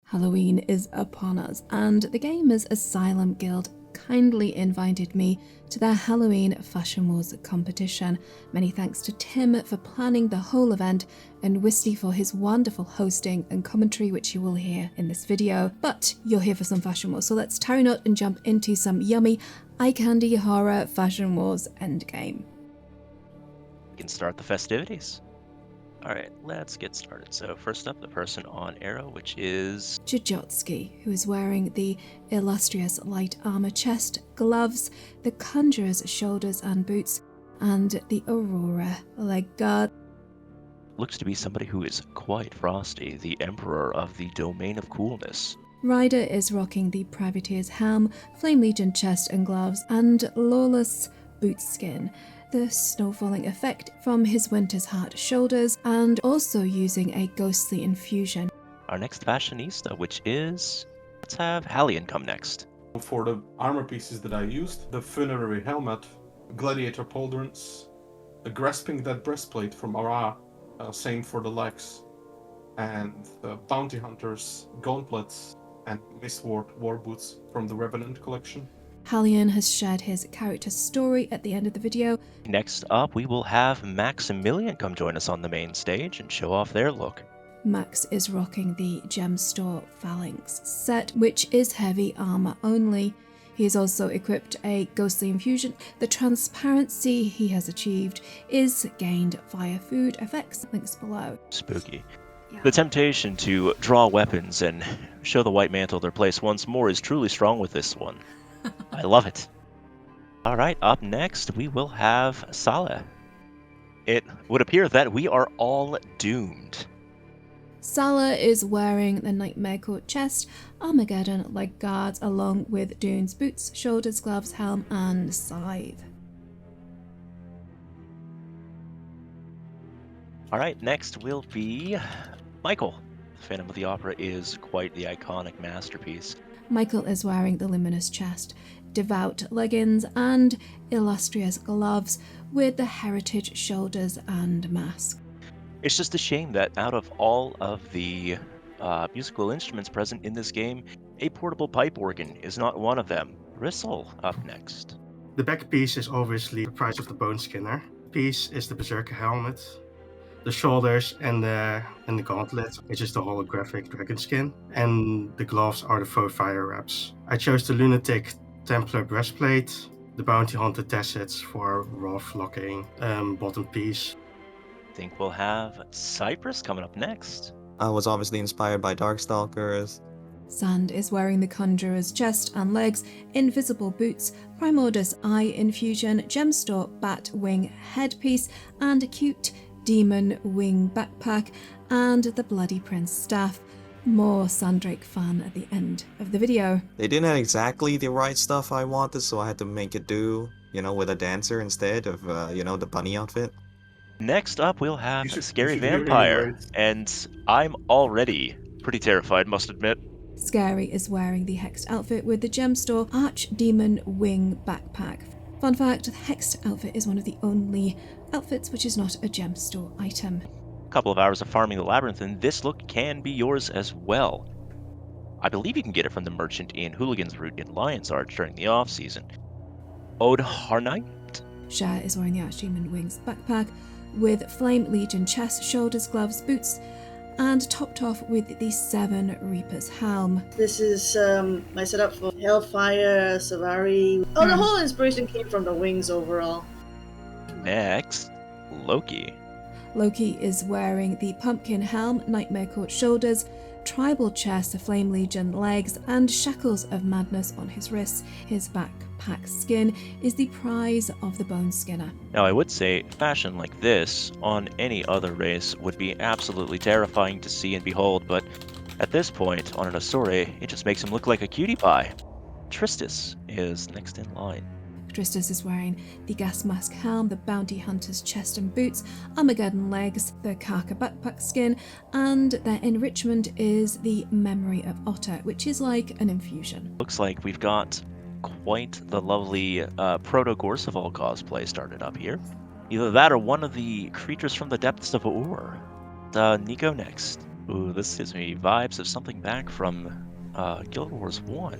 Halloween is upon us, and the gamers Asylum Guild kindly invited me to their Halloween Fashion Wars competition. Many thanks to Tim for planning the whole event and Wisty for his wonderful hosting and commentary, which you will hear in this video. But you're here for some Fashion Wars, so let's tarry not and jump into some yummy eye candy horror Fashion Wars endgame. We can start the festivities. Alright, let's get started. So first up, the person on arrow, which is Jojotski, who is wearing the illustrious light armor chest, gloves, the conjurer's shoulders and boots, and the aurora leg guard. Looks to be somebody who is quite frosty, the emperor of the domain of coolness. Ryder is rocking the privateer's helm, flame legion chest and gloves, and lawless boot skin. The snowfalling effect from his winter's heart shoulders, and also using a ghostly infusion. Our next fashionista, which is... let's have Hallien come next. For the armor pieces that I used, the funerary helmet, gladiator pauldrons, grasping that breastplate from Ara, same for the legs, and the bounty hunters, gauntlets, and mistward war boots from the Revenant collection. Hallien has shared his character story at the end of the video. Next up, we will have Maximlian come join us on the main stage and show off their look. Max is rocking the Gem Store Phalanx set, which is heavy armor only. He has also equipped a ghostly infusion. The transparency he has achieved is gained via food effects, links below. Spooky. Yeah. The temptation to draw weapons and show the white mantle their place once more is truly strong with this one. I love it. Alright, up next we will have Saleh. It would appear that we are all doomed. Saleh is wearing the Nightmare Court chest, Armageddon leg guards, along with Dune's boots, shoulders, gloves, helm, and scythe. Alright, next will be Micheal. Phantom of the Opera is quite the iconic masterpiece. Micheal is wearing the luminous chest, devout leggings, and illustrious gloves with the heritage shoulders and mask. It's just a shame that out of all of the musical instruments present in this game, a portable pipe organ is not one of them. Rissole up next. The back piece is obviously the price of the bone skinner. Piece is the berserker helmet. The shoulders and the gauntlet, which is the holographic dragon skin, and the gloves are the faux fire wraps. I chose the lunatic Templar breastplate, the bounty hunter tassets for rough locking bottom piece. I think we'll have Cypress coming up next. I was obviously inspired by Darkstalkers. Sand is wearing the conjurer's chest and legs, invisible boots, Primordus eye infusion, gemstore bat wing headpiece, and a cute demon wing backpack, and the Bloody Prince staff. More Sanddrake fan at the end of the video. They didn't have exactly the right stuff I wanted, so I had to make it do, with a dancer instead of, the bunny outfit. Next up, we'll have You should ScaryVampire, hear me, and I'm already pretty terrified, must admit. Scary is wearing the hexed outfit with the gemstore archdemon wing backpack. Fun fact, the hexed outfit is one of the only outfits which is not a gemstore item. A couple of hours of farming the labyrinth, and this look can be yours as well. I believe you can get it from the merchant in Hooligan's Route in Lion's Arch during the off-season. Ode Harnight? Chey is wearing the archdemon wings backpack with flame legion chest, shoulders, gloves, boots, and topped off with the Seven Reapers helm. This is my setup for Hellfire, Savari. Oh, the whole inspiration came from the wings overall. Next, Loki. Loki is wearing the pumpkin helm, Nightmare Court shoulders, tribal chest, flame legion legs, and shackles of madness on his wrists. His backpack skin is the prize of the bone skinner. Now I would say fashion like this on any other race would be absolutely terrifying to see and behold, but at this point on an Asuri, it just makes him look like a cutie pie. Tristis is next in line. Tristis is wearing the gas mask helm, the bounty hunter's chest and boots, Armageddon legs, the Karka backpack skin, and their enrichment is the memory of Otter, which is like an infusion. Looks like we've got quite the lovely Proto-Gorseval cosplay started up here. Either that or one of the creatures from the depths of Ur. Neeko next. Ooh, this gives me vibes of something back from Guild Wars 1.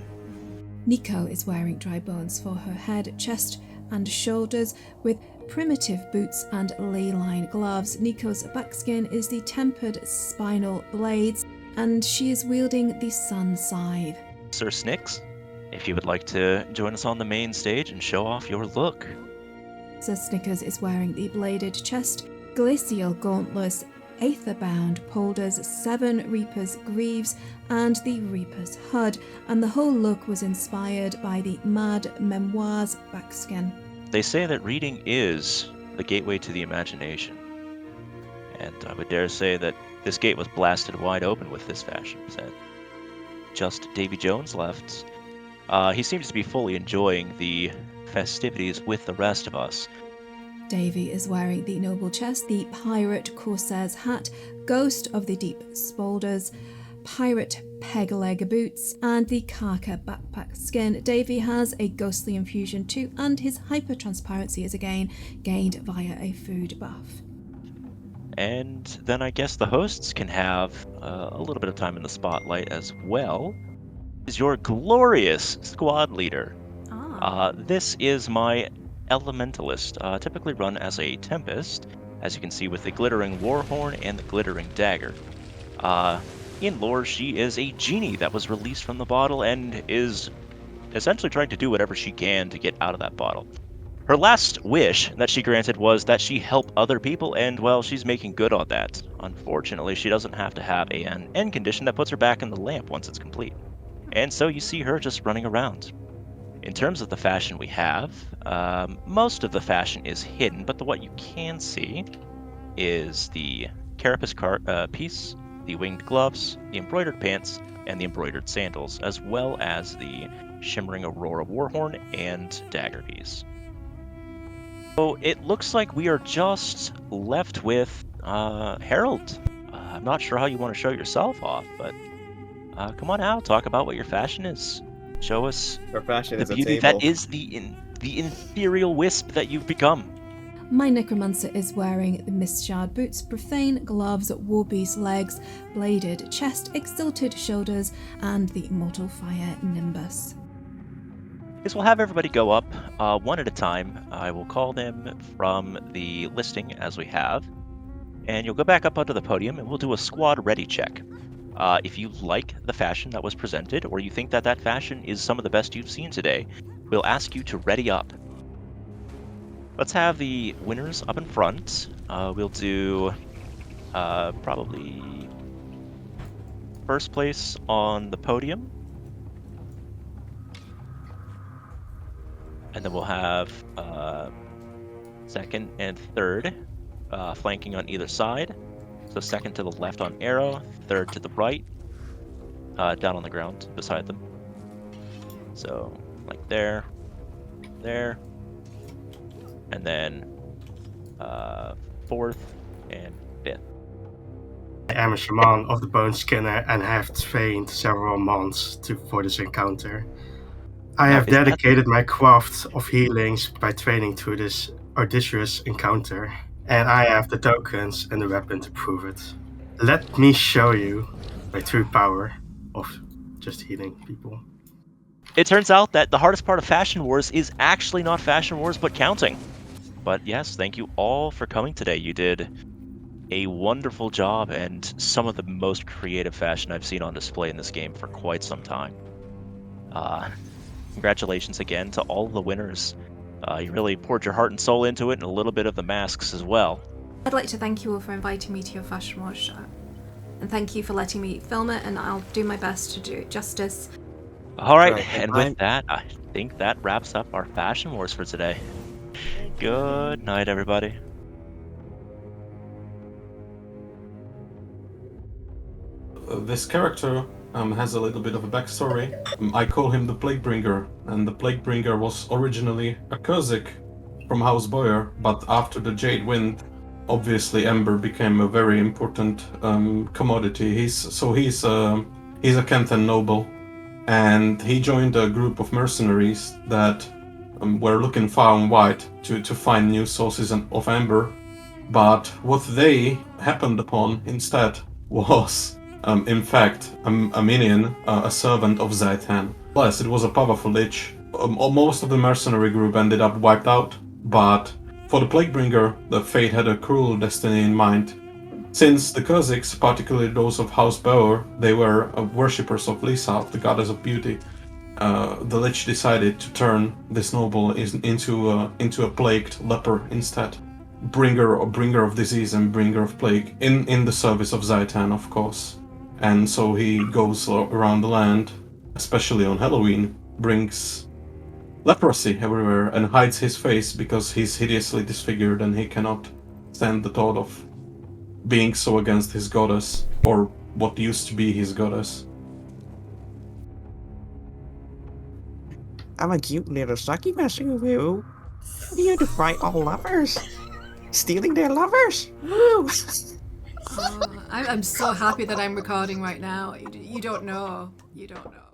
Neeko is wearing dry bones for her head, chest, and shoulders, with primitive boots and ley-line gloves. Neeko's backskin is the tempered spinal blades, and she is wielding the sun scythe. Sirsnicks, if you would like to join us on the main stage and show off your look. Sir Snickers is wearing the bladed chest, glacial gauntlets, aether-bound polders, 7 Reaper's greaves, and the Reaper's hood, and the whole look was inspired by the Mad Memoirs backskin. They say that reading is the gateway to the imagination. And I would dare say that this gate was blasted wide open with this fashion set. Just Davy Jones left. He seems to be fully enjoying the festivities with the rest of us. Davey is wearing the noble chest, the pirate corsair's hat, ghost of the deep spoulders, pirate peg leg boots, and the Karka backpack skin. Davey has a ghostly infusion too, and his hyper transparency is again gained via a food buff. And then I guess the hosts can have a little bit of time in the spotlight as well. Is your glorious squad leader. This is my Elementalist, typically run as a Tempest, as you can see with the glittering Warhorn and the glittering dagger. In lore, she is a genie that was released from the bottle and is essentially trying to do whatever she can to get out of that bottle. Her last wish that she granted was that she help other people, and well, she's making good on that. Unfortunately, she doesn't have to have an end condition that puts her back in the lamp once it's complete. And so you see her just running around. In terms of the fashion we have, most of the fashion is hidden, but what you can see is the carapace piece, the winged gloves, the embroidered pants, and the embroidered sandals, as well as the shimmering Aurora Warhorn and dagger piece. So it looks like we are just left with Herald. I'm not sure how you want to show yourself off, but come on out, talk about what your fashion is. Show us Her fashion the is a beauty table. that is the ethereal wisp that you've become. My necromancer is wearing the mist-shard boots, profane gloves, warbeast legs, bladed chest, exalted shoulders, and the immortal fire nimbus. Is we'll have everybody go up one at a time. I will call them from the listing as we have, and you'll go back up onto the podium and we'll do a squad ready check. If you like the fashion that was presented, or you think that that fashion is some of the best you've seen today, we'll ask you to ready up. Let's have the winners up in front. We'll do probably first place on the podium. And then we'll have second and third flanking on either side. So second to the left on arrow, third to the right, down on the ground beside them. So like there, and then fourth and fifth. I am a shaman of the Bone Skinner and have trained several months for this encounter. I have is that- dedicated my craft of healings by training through this audacious encounter, and I have the tokens and the weapon to prove it. Let me show you my true power of just healing people. It turns out that the hardest part of Fashion Wars is actually not Fashion Wars, but counting. But yes, thank you all for coming today. You did a wonderful job and some of the most creative fashion I've seen on display in this game for quite some time. Congratulations again to all of the winners. You really poured your heart and soul into it, and a little bit of the masks as well. I'd like to thank you all for inviting me to your Fashion Wars show. And thank you for letting me film it, and I'll do my best to do it justice. All right, Right, and with that, I think that wraps up our Fashion Wars for today. Good night, everybody. This character has a little bit of a backstory. I call him the Plaguebringer, and the Plaguebringer was originally a Kurzik from House Boyer, but after the Jade Wind, obviously Ember became a very important commodity. He's a Kenthan noble, and he joined a group of mercenaries that were looking far and wide to find new sources of Ember. But what they happened upon instead was In fact, a minion, a servant of Zaitan. Plus, it was a powerful lich. Most of the mercenary group ended up wiped out, but for the Plaguebringer, the fate had a cruel destiny in mind. Since the Kurziks, particularly those of House Bauer, they were worshippers of Lisa, of the goddess of beauty, the lich decided to turn this noble into a plagued leper instead. Bringer of disease and bringer of plague, in the service of Zaitan, of course. And so he goes around the land, especially on Halloween, brings leprosy everywhere and hides his face because he's hideously disfigured and he cannot stand the thought of being so against his goddess, or what used to be his goddess. I'm a cute little succubus who here to fight all lovers, stealing their lovers. Woo! I'm so happy that I'm recording right now. You don't know. You don't know.